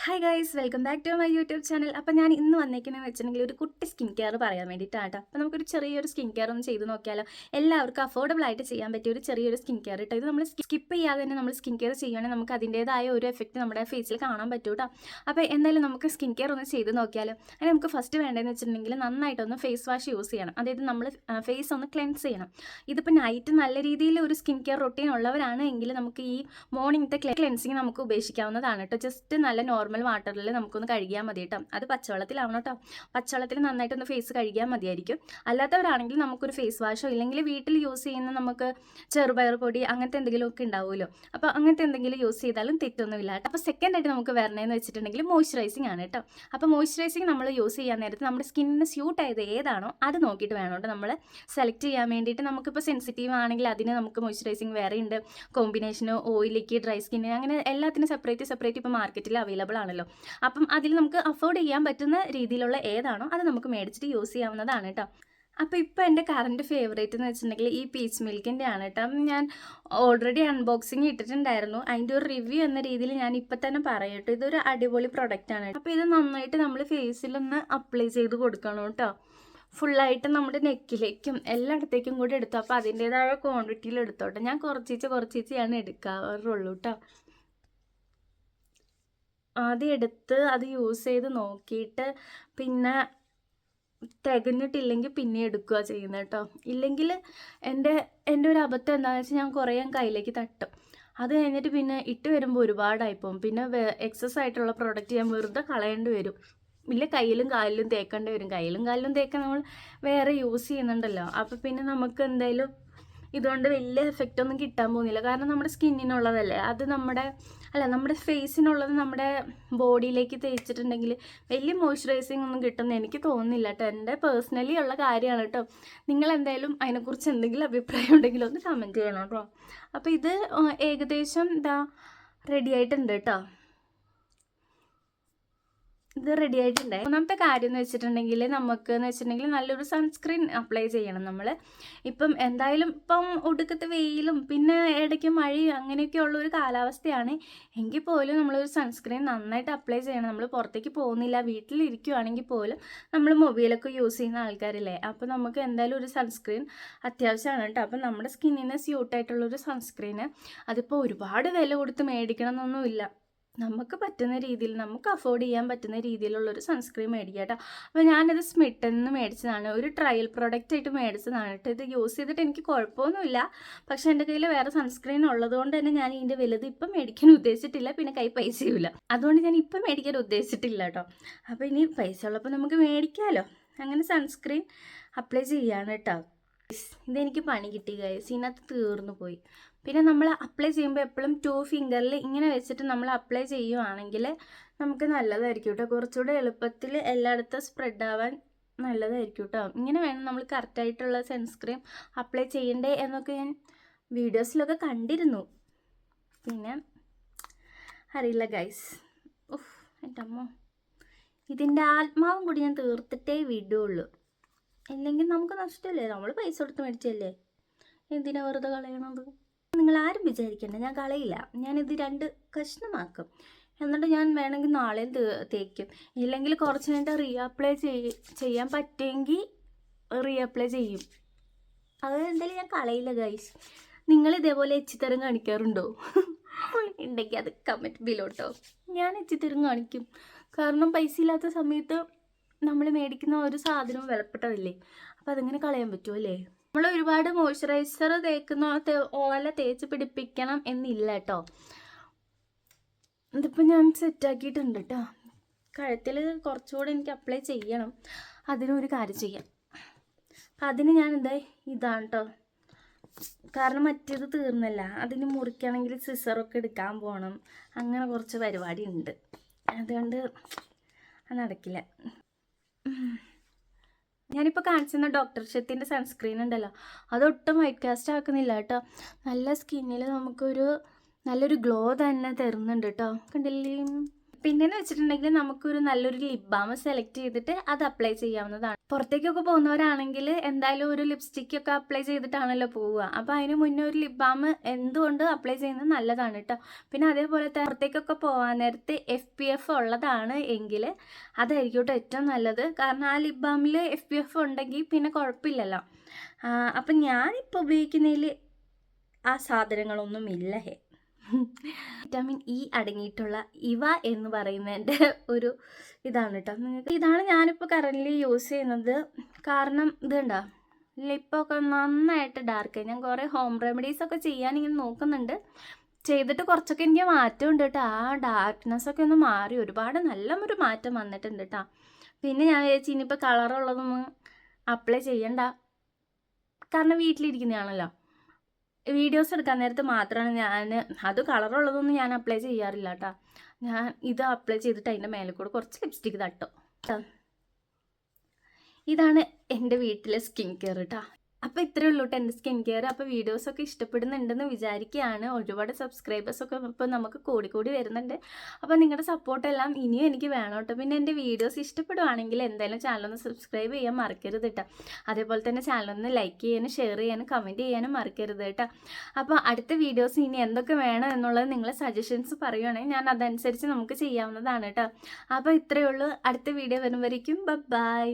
Hi guys, welcome back to my YouTube channel. അപ്പോൾ ഞാൻ ഇന്ന് വന്നേക്കുന്നതെന്ന് വെച്ചിട്ടുണ്ടെങ്കിൽ ഒരു കുട്ടി സ്കിൻ കെയർ പറയാൻ വേണ്ടിയിട്ടാണ് കേട്ടോ. അപ്പോൾ നമുക്കൊരു ചെറിയൊരു സ്കിൻ കെയർ ഒന്ന് ചെയ്ത് നോക്കിയാലോ. എല്ലാവർക്കും അഫോർഡബിൾ ആയിട്ട് ചെയ്യാൻ പറ്റിയ ഒരു ചെറിയൊരു സ്കിൻ കെയർ കേട്ടോ. ഇത് നമ്മൾ സ്കിപ്പ് ചെയ്യാതെ തന്നെ നമ്മൾ സ്കിൻ കെയർ ചെയ്യുകയാണെങ്കിൽ നമുക്ക് അതിൻ്റേതായ ഒരു എഫക്റ്റ് നമ്മുടെ ഫേസിൽ കാണാൻ പറ്റും കേട്ടോ. അപ്പോൾ എന്തായാലും നമുക്ക് സ്കിൻ കെയർ ഒന്ന് ചെയ്ത് നോക്കിയാലോ. അതിന് നമുക്ക് ഫസ്റ്റ് വേണ്ടതെന്ന് വെച്ചിട്ടുണ്ടെങ്കിൽ നന്നായിട്ടൊന്ന് ഫേസ് വാഷ് യൂസ് ചെയ്യണം. അതായത് നമ്മൾ ഫേസ് ഒന്ന് ക്ലെൻസ് ചെയ്യണം. ഇതിപ്പോൾ നൈറ്റ് നല്ല രീതിയിൽ ഒരു സ്കിൻ കെയർ റൊട്ടീൻ ഉള്ളവരാണ് എങ്കിൽ നമുക്ക് ഈ മോർണിംഗത്തെ ക്ലെൻസിങ് നമുക്ക് ഉപേക്ഷിക്കാവുന്നതാണ് കേട്ടോ. ജസ്റ്റ് നല്ല നോർമൽ വാട്ടറിൽ നമുക്കൊന്ന് കഴുകിയാൽ മതി കേട്ടോ. അത് പച്ചവെള്ളത്തിലാവണം കേട്ടോ. പച്ചവെള്ളത്തിൽ നന്നായിട്ടൊന്ന് ഫേസ് കഴുകിയാൽ മതിയായിരിക്കും. അല്ലാത്തവരാണെങ്കിൽ നമുക്കൊരു ഫേസ് വാഷോ ഇല്ലെങ്കിൽ വീട്ടിൽ യൂസ് ചെയ്യുന്ന നമുക്ക് ചെറുപയർ പൊടി അങ്ങനത്തെ എന്തെങ്കിലുമൊക്കെ ഉണ്ടാവുമല്ലോ. അപ്പോൾ അങ്ങനത്തെ എന്തെങ്കിലും യൂസ് ചെയ്താലും തെറ്റൊന്നുമില്ല കേട്ടോ. അപ്പോൾ സെക്കൻഡായിട്ട് നമുക്ക് വരണേന്ന് വെച്ചിട്ടുണ്ടെങ്കിൽ മോയ്സ്ചറൈസിങ് ആണ് കേട്ടോ. അപ്പോൾ മോയ്സ്ചറൈസിങ് നമ്മൾ യൂസ് ചെയ്യാൻ നേരത്ത് നമ്മുടെ സ്കിന്നിന് സ്യൂട്ട് ആയത് ഏതാണോ അത് നോക്കിയിട്ട് വേണം കേട്ടോ നമ്മൾ സെലക്ട് ചെയ്യാൻ വേണ്ടിയിട്ട്. നമുക്കിപ്പോൾ സെൻസിറ്റീവ് ആണെങ്കിൽ അതിന് നമുക്ക് മോയ്സ്ചറൈസിങ് വേറെ ഉണ്ട്. കോമ്പിനേഷന് ഓയിലിക്ക് ഡ്രൈ സ്കിന്നിന് അങ്ങനെ എല്ലാത്തിനും സെപ്പറേറ്റ് ഇപ്പോൾ മാർക്കറ്റിൽ അവൈലബിൾ ആണല്ലോ. അപ്പം അതിൽ നമുക്ക് അഫോർഡ് ചെയ്യാൻ പറ്റുന്ന രീതിയിലുള്ള ഏതാണോ അത് നമുക്ക് മേടിച്ചിട്ട് യൂസ് ചെയ്യാവുന്നതാണ് കേട്ടോ. അപ്പോൾ ഇപ്പോൾ എൻ്റെ കറൻറ്റ് ഫേവറേറ്റ് എന്ന് വെച്ചിട്ടുണ്ടെങ്കിൽ ഈ പീച്ച് മിൽക്കിൻ്റെ ആണ് കേട്ടോ. ഞാൻ ഓൾറെഡി അൺബോക്സിങ് ഇട്ടിട്ടുണ്ടായിരുന്നു. അതിൻ്റെ ഒരു റിവ്യൂ എന്ന രീതിയിൽ ഞാൻ ഇപ്പം തന്നെ പറയട്ടെ. ഇതൊരു അടിപൊളി പ്രൊഡക്റ്റാണ്. അപ്പോൾ ഇത് നന്നായിട്ട് നമ്മൾ ഫേസിലൊന്ന് അപ്ലൈ ചെയ്ത് കൊടുക്കണം കേട്ടോ. ഫുള്ളായിട്ട് നമ്മുടെ നെക്കിലേക്കും എല്ലായിടത്തേക്കും കൂടി എടുത്തു. അപ്പോൾ അതിൻ്റേതായ ക്വാണ്ടിറ്റിയിൽ എടുത്തോട്ടെ. ഞാൻ കുറച്ചീച്ചയാണ് എടുക്കാറുള്ളൂ കേട്ടോ. ആദ്യം എടുത്ത് അത് യൂസ് ചെയ്ത് നോക്കിയിട്ട് പിന്നെ തികഞ്ഞിട്ടില്ലെങ്കിൽ പിന്നെ എടുക്കുക ചെയ്യുന്നത് കേട്ടോ. ഇല്ലെങ്കിൽ എൻ്റെ ഒരു അബദ്ധം എന്താണെന്ന് വെച്ചാൽ ഞാൻ കുറേ കയ്യിലേക്ക് തട്ടും. അത് കഴിഞ്ഞിട്ട് പിന്നെ ഇട്ട് വരുമ്പോൾ ഒരുപാടായിപ്പോവും. പിന്നെ എക്സസ് ആയിട്ടുള്ള പ്രോഡക്റ്റ് ഞാൻ വെറുതെ കളയേണ്ടി വരും. ഇല്ല, കയ്യിലും കാലിലും തേക്കേണ്ടി വരും. കയ്യിലും കാലിലും തേക്കാൻ നമ്മൾ വേറെ യൂസ് ചെയ്യുന്നുണ്ടല്ലോ. അപ്പോൾ പിന്നെ നമുക്ക് എന്തായാലും ഇതുകൊണ്ട് വലിയ എഫക്റ്റ് ഒന്നും കിട്ടാൻ പോകുന്നില്ല. കാരണം നമ്മുടെ സ്കിന്നിനുള്ളതല്ലേ അത്, നമ്മുടെ ഫേസിനുള്ളത് നമ്മുടെ ബോഡിയിലേക്ക് തേച്ചിട്ടുണ്ടെങ്കിൽ വലിയ മോയ്സ്ചറൈസിങ് ഒന്നും കിട്ടുമെന്ന് എനിക്ക് തോന്നുന്നില്ല കേട്ടോ. എൻ്റെ പേഴ്സണലി ഉള്ള കാര്യമാണ് കേട്ടോ. നിങ്ങൾ എന്തായാലും അതിനെക്കുറിച്ച് എന്തെങ്കിലും അഭിപ്രായം ഉണ്ടെങ്കിൽ ഒന്ന് കമൻറ്റ് ചെയ്യണം കേട്ടോ. അപ്പോൾ ഇത് ഏകദേശം റെഡി ആയിട്ടുണ്ട് കേട്ടോ. ഇത് റെഡി ആയിട്ടുണ്ട്. മൂന്നാമത്തെ കാര്യം എന്ന് വെച്ചിട്ടുണ്ടെങ്കിൽ നല്ലൊരു സൺസ്ക്രീൻ അപ്ലൈ ചെയ്യണം നമ്മൾ. ഇപ്പം എന്തായാലും ഒടുക്കത്തെ വെയിലും പിന്നെ ഇടയ്ക്ക് മഴയും അങ്ങനെയൊക്കെ ഉള്ളൊരു കാലാവസ്ഥയാണ് എങ്കിൽ പോലും നമ്മളൊരു സൺസ്ക്രീൻ നന്നായിട്ട് അപ്ലൈ ചെയ്യണം. നമ്മൾ പുറത്തേക്ക് പോകുന്നില്ല, വീട്ടിലിരിക്കുകയാണെങ്കിൽ പോലും നമ്മൾ മൊബൈലൊക്കെ യൂസ് ചെയ്യുന്ന ആൾക്കാരില്ലേ, അപ്പോൾ നമുക്ക് എന്തായാലും ഒരു സൺസ്ക്രീൻ അത്യാവശ്യമാണ് കേട്ടോ. അപ്പം നമ്മുടെ സ്കിന്നിന് സ്യൂട്ടായിട്ടുള്ളൊരു സൺസ്ക്രീന് അതിപ്പോൾ ഒരുപാട് വില കൊടുത്ത് മേടിക്കണം എന്നൊന്നുമില്ല. നമുക്ക് പറ്റുന്ന രീതിയിൽ നമുക്ക് അഫോർഡ് ചെയ്യാൻ പറ്റുന്ന രീതിയിലുള്ളൊരു സൺസ്ക്രീൻ മേടിക്കുക കേട്ടോ. അപ്പോൾ ഞാനത് സ്മിട്ടിൽ നിന്ന് മേടിച്ചതാണ്. ഒരു ട്രയൽ പ്രോഡക്റ്റ് ആയിട്ട് മേടിച്ചതാണ് കേട്ടോ. ഇത് യൂസ് ചെയ്തിട്ട് എനിക്ക് കുഴപ്പമൊന്നുമില്ല. പക്ഷേ എൻ്റെ കയ്യിൽ വേറെ സൺസ്ക്രീൻ ഉള്ളതുകൊണ്ട് തന്നെ ഞാൻ ഇതിൻ്റെ വലുത് ഇപ്പം മേടിക്കാൻ ഉദ്ദേശിച്ചിട്ടില്ല. പിന്നെ പൈസയുമില്ല, അതുകൊണ്ട് ഞാൻ ഇപ്പം മേടിക്കാൻ ഉദ്ദേശിച്ചിട്ടില്ല കേട്ടോ. അപ്പോൾ ഇനി പൈസ ഉള്ളപ്പോൾ നമുക്ക് മേടിക്കാമല്ലോ. അങ്ങനെ സൺസ്ക്രീൻ അപ്ലൈ ചെയ്യാണ് കേട്ടോ. ഇതെനിക്ക് പണി കിട്ടി ഗൈസ്, ഇതിനകത്ത് തീർന്നു പോയി. പിന്നെ നമ്മൾ അപ്ലൈ ചെയ്യുമ്പോൾ എപ്പോഴും 2 ഫിംഗറിൽ ഇങ്ങനെ വെച്ചിട്ട് നമ്മൾ അപ്ലൈ ചെയ്യുവാണെങ്കിൽ നമുക്ക് നല്ലതായിരിക്കും കേട്ടോ. കുറച്ചുകൂടെ എളുപ്പത്തിൽ എല്ലായിടത്തും സ്പ്രെഡ് ആവാൻ നല്ലതായിരിക്കും കേട്ടോ. ഇങ്ങനെ വേണം നമ്മൾ കറക്റ്റായിട്ടുള്ള സൺസ്ക്രീൻ അപ്ലൈ ചെയ്യണ്ടേ എന്നൊക്കെ ഞാൻ വീഡിയോസിലൊക്കെ കണ്ടിരുന്നു. പിന്നെ അറിയില്ല ഗൈസ്. എൻ്റെ അമ്മ, ഇതിൻ്റെ ആത്മാവും കൂടി ഞാൻ തീർത്തിട്ടേ വിടുള്ളൂ. അല്ലെങ്കിൽ നമുക്ക് നഷ്ടമല്ലേ, നമ്മൾ പൈസ കൊടുത്ത് മേടിച്ചല്ലേ, എന്തിനാ വെറുതെ കളയണത്? നിങ്ങൾ ആരും വിചാരിക്കണ്ട, ഞാൻ കളയില്ല. ഞാനിത് 2 കഷ്ണമാക്കും. എന്നിട്ട് ഞാൻ വേണമെങ്കിൽ നാളെയും തേക്കും. ഇല്ലെങ്കിൽ കുറച്ച് കഴിഞ്ഞിട്ട് റീഅപ്ലൈ ചെയ്യാൻ പറ്റുമെങ്കിൽ റീഅപ്ലൈ ചെയ്യും. അത് എന്തായാലും ഞാൻ കളയില്ല ഗൈസ്. നിങ്ങൾ ഇതേപോലെ എച്ചിത്തരം കാണിക്കാറുണ്ടോ? ഉണ്ടെങ്കിൽ അത് കമൻറ്റ് ബിലോട്ടോ. ഞാൻ എച്ചിത്തരം കാണിക്കും. കാരണം പൈസ ഇല്ലാത്ത സമയത്ത് നമ്മൾ മേടിക്കുന്ന ഒരു സാധനവും വിലപ്പെട്ടതല്ലേ. അപ്പോൾ അതിങ്ങനെ കളയാൻ പറ്റുമല്ലേ? നമ്മൾ ഒരുപാട് മോയ്സ്ചറൈസർ തേക്കുന്ന ഓല തേച്ച് പിടിപ്പിക്കണം എന്നില്ല കേട്ടോ. ഇതിപ്പോൾ ഞാൻ സെറ്റാക്കിയിട്ടുണ്ട് കേട്ടോ. കഴുത്തിൽ കുറച്ചുകൂടെ എനിക്ക് അപ്ലൈ ചെയ്യണം. അതിനൊരു കാര്യം ചെയ്യാം. അപ്പം അതിന് ഞാൻ ഇതാണ് കേട്ടോ. കാരണം മറ്റേത് തീർന്നില്ല. അതിന് മുറിക്കണമെങ്കിൽ സിസറൊക്കെ എടുക്കാൻ പോകണം. അങ്ങനെ കുറച്ച് പരിപാടി ഉണ്ട്. അതുകൊണ്ട് അത് നടക്കില്ല. ഞാനിപ്പോൾ കാണിച്ചിരുന്ന ഡോക്ടർ ഷെത്തിൻ്റെ സൺസ്ക്രീൻ ഉണ്ടല്ലോ, അതൊട്ടും വൈറ്റ് കാസ്റ്റ് ആക്കുന്നില്ല കേട്ടോ. നല്ല സ്കിന്നിൽ നല്ലൊരു ഗ്ലോ തന്നെ തരുന്നുണ്ട് കേട്ടോ. കണ്ടില്ലേ? പിന്നെയെന്ന് വെച്ചിട്ടുണ്ടെങ്കിൽ നമുക്കൊരു നല്ലൊരു ലിപ് ബാം സെലക്ട് ചെയ്തിട്ട് അത് അപ്ലൈ ചെയ്യാവുന്നതാണ്. പുറത്തേക്കൊക്കെ പോകുന്നവരാണെങ്കിൽ എന്തായാലും ഒരു ലിപ്സ്റ്റിക്കൊക്കെ അപ്ലൈ ചെയ്തിട്ടാണല്ലോ പോവുക. അപ്പോൾ അതിന് മുന്നേ ഒരു ലിപ് ബാം എന്തുകൊണ്ട് അപ്ലൈ ചെയ്യുന്നത് നല്ലതാണ് കേട്ടോ. പിന്നെ അതേപോലെ തന്നെ പുറത്തേക്കൊക്കെ പോകാൻ നേരത്ത് SPF ഉള്ളതാണ് എങ്കിൽ അതായിരിക്കും കേട്ടോ ഏറ്റവും നല്ലത്. കാരണം ആ ലിപ് ബാമിൽ SPF ഉണ്ടെങ്കിൽ പിന്നെ കുഴപ്പമില്ലല്ലോ. അപ്പം ഞാനിപ്പോൾ ഉപയോഗിക്കുന്നതിൽ ആ സാധനങ്ങളൊന്നും ഇല്ല. വിറ്റാമിൻ ഇ അടങ്ങിയിട്ടുള്ള ഇവ എന്ന് പറയുന്നതിൻ്റെ ഒരു ഇതാണ് കേട്ടോ. നിങ്ങൾക്ക് ഇതാണ് ഞാനിപ്പോൾ കറൻ്റ്ലി യൂസ് ചെയ്യുന്നത്. കാരണം ഇതുണ്ടോ, ലിപ്പൊക്കെ നന്നായിട്ട് ഡാർക്കായി. ഞാൻ കുറേ ഹോം റെമഡീസൊക്കെ ചെയ്യാനിങ്ങനെ നോക്കുന്നുണ്ട്. ചെയ്തിട്ട് കുറച്ചൊക്കെ എനിക്ക് മാറ്റമുണ്ട് കേട്ടോ. ആ ഡാർക്ക്നെസ്സൊക്കെ ഒന്ന് മാറി ഒരുപാട് നല്ലൊരു മാറ്റം വന്നിട്ടുണ്ട് കേട്ടോ. പിന്നെ ഞാൻ വിചാരിച്ചു ഇനിയിപ്പോൾ കളറുള്ളതൊന്നും അപ്ലൈ ചെയ്യണ്ട, കാരണം വീട്ടിലിരിക്കുന്നതാണല്ലോ. വീഡിയോസ് എടുക്കാൻ നേരത്ത് മാത്രമാണ് ഞാൻ അത് കളറുള്ളതൊന്നും ഞാൻ അപ്ലൈ ചെയ്യാറില്ല കേട്ടോ. ഞാൻ ഇത് അപ്ലൈ ചെയ്തിട്ട് അതിൻ്റെ മേലെ കൂടെ കുറച്ച് ലിപ്സ്റ്റിക്ക് തട്ടും. ഇതാണ് എൻ്റെ വീട്ടിലെ സ്കിൻ കെയർ കേട്ടോ. അപ്പോൾ ഇത്രയേ ഉള്ളൂ കേട്ടോ എൻ്റെ സ്കിൻ കെയർ. അപ്പോൾ വീഡിയോസൊക്കെ ഇഷ്ടപ്പെടുന്നുണ്ടെന്ന് വിചാരിക്കുകയാണ്. ഒരുപാട് സബ്സ്ക്രൈബേഴ്സൊക്കെ ഇപ്പോൾ നമുക്ക് കൂടി വരുന്നുണ്ട്. അപ്പോൾ നിങ്ങളുടെ സപ്പോർട്ടെല്ലാം ഇനിയും എനിക്ക് വേണം കേട്ടോ. പിന്നെ എൻ്റെ വീഡിയോസ് ഇഷ്ടപ്പെടുവാണെങ്കിൽ എന്തായാലും ചാനലൊന്ന് സബ്സ്ക്രൈബ് ചെയ്യാൻ മറക്കരുത് കേട്ടോ. അതേപോലെ തന്നെ ചാനലൊന്ന് ലൈക്ക് ചെയ്യാനും ഷെയർ ചെയ്യാനും കമൻറ്റ് ചെയ്യാനും മറക്കരുത് കേട്ടോ. അപ്പോൾ അടുത്ത വീഡിയോസ് ഇനി എന്തൊക്കെ വേണം എന്നുള്ളത് നിങ്ങൾ സജഷൻസ് പറയുകയാണെങ്കിൽ ഞാൻ അതനുസരിച്ച് നമുക്ക് ചെയ്യാവുന്നതാണ് കേട്ടോ. അപ്പോൾ ഇത്രയേ ഉള്ളൂ. അടുത്ത വീഡിയോ വരുമ്പോഴേക്കും ബൈ.